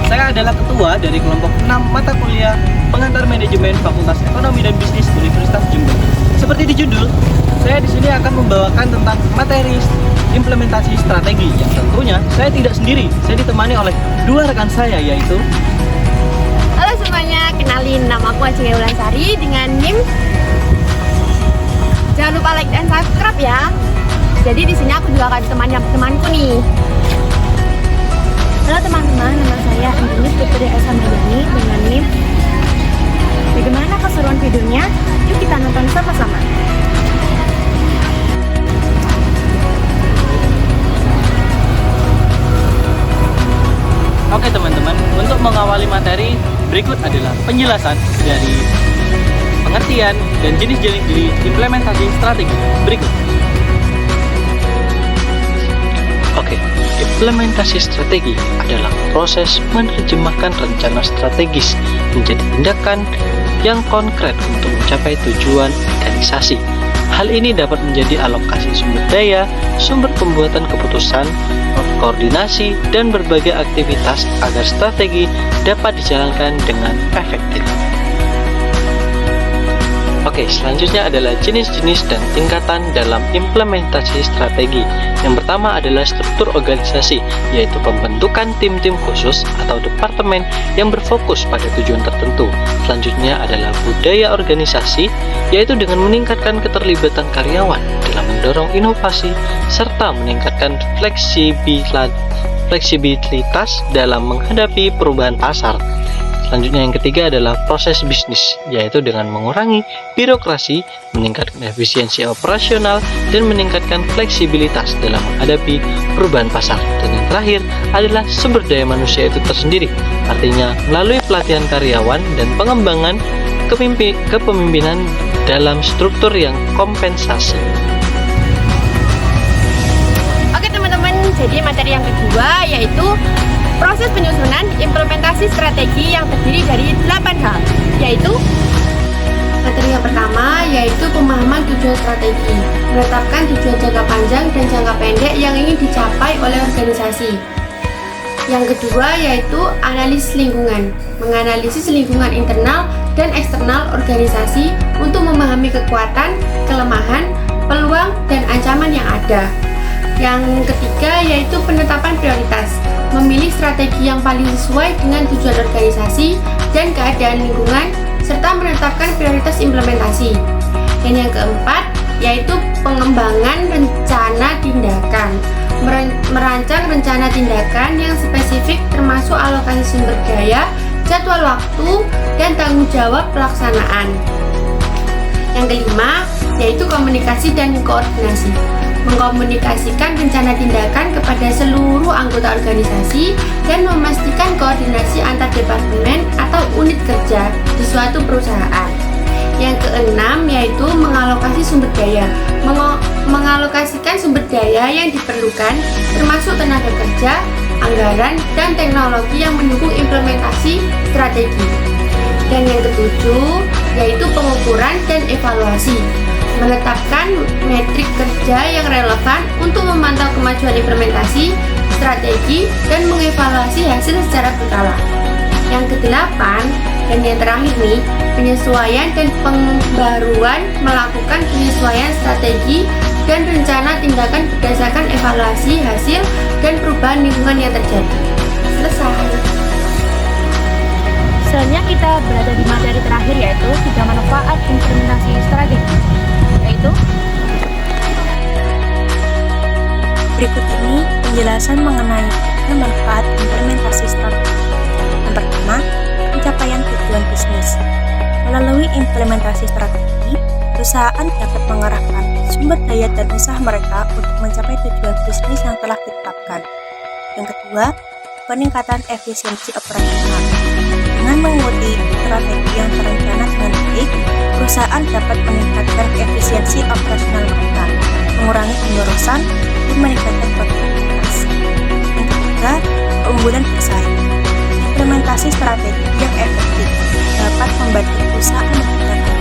Saya adalah ketua dari kelompok 6 mata kuliah pengantar manajemen Fakultas Ekonomi dan Bisnis Universitas Jember. Seperti di judul, saya di sini akan membawakan tentang materi implementasi strategi yang tentunya saya tidak sendiri. Saya ditemani oleh dua rekan saya, yaitu halo semuanya, kenalin nama aku Ajeng Ulansari dengan NIM. Jangan lupa like dan subscribe ya. Jadi di sini aku juga akan ditemani sama temanku nih. Halo teman-teman, nama saya Angelis Putri Esa Mayani dengan NIM. Bagaimana keseruan videonya? Yuk kita nonton sama-sama. Oke teman-teman, untuk mengawali materi, berikut adalah penjelasan dari pengertian dan jenis-jenis dari implementasi strategi berikut. Oke, implementasi strategi adalah proses menerjemahkan rencana strategis menjadi tindakan yang konkret untuk mencapai tujuan organisasi. Hal ini dapat menjadi alokasi sumber daya, sumber pembuatan keputusan, koordinasi, dan berbagai aktivitas agar strategi dapat dijalankan dengan efektif. Oke, selanjutnya adalah jenis-jenis dan tingkatan dalam implementasi strategi. Yang pertama adalah struktur organisasi, yaitu pembentukan tim-tim khusus atau departemen yang berfokus pada tujuan tertentu. Selanjutnya adalah budaya organisasi, yaitu dengan meningkatkan keterlibatan karyawan dalam mendorong inovasi serta meningkatkan fleksibilitas dalam menghadapi perubahan pasar. Selanjutnya yang ketiga adalah proses bisnis, yaitu dengan mengurangi birokrasi, meningkatkan efisiensi operasional, dan meningkatkan fleksibilitas dalam menghadapi perubahan pasar. Dan yang terakhir adalah sumber daya manusia itu tersendiri, artinya melalui pelatihan karyawan dan pengembangan kepemimpinan dalam struktur yang kompensasi. Oke teman-teman, jadi materi yang kedua yaitu proses penyusunan implementasi strategi yang terdiri dari 8 hal, yaitu materi yang pertama yaitu pemahaman tujuan strategi, menetapkan tujuan jangka panjang dan jangka pendek yang ingin dicapai oleh organisasi. Yang kedua yaitu analisis lingkungan, menganalisis lingkungan internal dan eksternal organisasi untuk memahami kekuatan, kelemahan, peluang, dan ancaman yang ada. Yang ketiga yaitu penetapan prioritas, memilih strategi yang paling sesuai dengan tujuan organisasi dan keadaan lingkungan, serta menetapkan prioritas implementasi. Dan yang keempat yaitu pengembangan rencana tindakan, merancang rencana tindakan yang spesifik termasuk alokasi sumber daya, jadwal waktu, dan tanggung jawab pelaksanaan. Yang kelima yaitu komunikasi dan koordinasi, mengkomunikasikan rencana tindakan kepada seluruh anggota organisasi dan memastikan koordinasi antar departemen atau unit kerja di suatu perusahaan. Yang keenam yaitu mengalokasi sumber daya, mengalokasikan sumber daya yang diperlukan termasuk tenaga kerja, anggaran, dan teknologi yang mendukung implementasi strategi. Dan yang ketujuh yaitu pengukuran dan evaluasi, menetapkan metrik kerja yang relevan untuk memantau kemajuan implementasi strategi dan mengevaluasi hasil secara berkala. Yang kedelapan dan yang terakhir nih, penyesuaian dan pembaruan, melakukan penyesuaian strategi dan rencana tindakan berdasarkan evaluasi hasil dan perubahan lingkungan yang terjadi. Selesai. Selanjutnya kita berada di materi terakhir yaitu 3 manfaat implementasi strategi, yaitu berikut ini penjelasan mengenai 3 manfaat implementasi strategi. Yang pertama, pencapaian tujuan bisnis. Melalui implementasi strategi, perusahaan dapat mengarahkan sumber daya dan usaha mereka untuk mencapai tujuan bisnis yang telah ditetapkan. Yang kedua, peningkatan efisiensi operasional. Dengan mengikuti strategi yang terencana dengan baik, perusahaan dapat meningkatkan efisiensi operasional mereka, mengurangi pemborosan, dan meningkatkan produktivitas. Yang ketiga, keunggulan bersaing. Implementasi strategi yang efektif dapat membantu perusahaan meningkatkan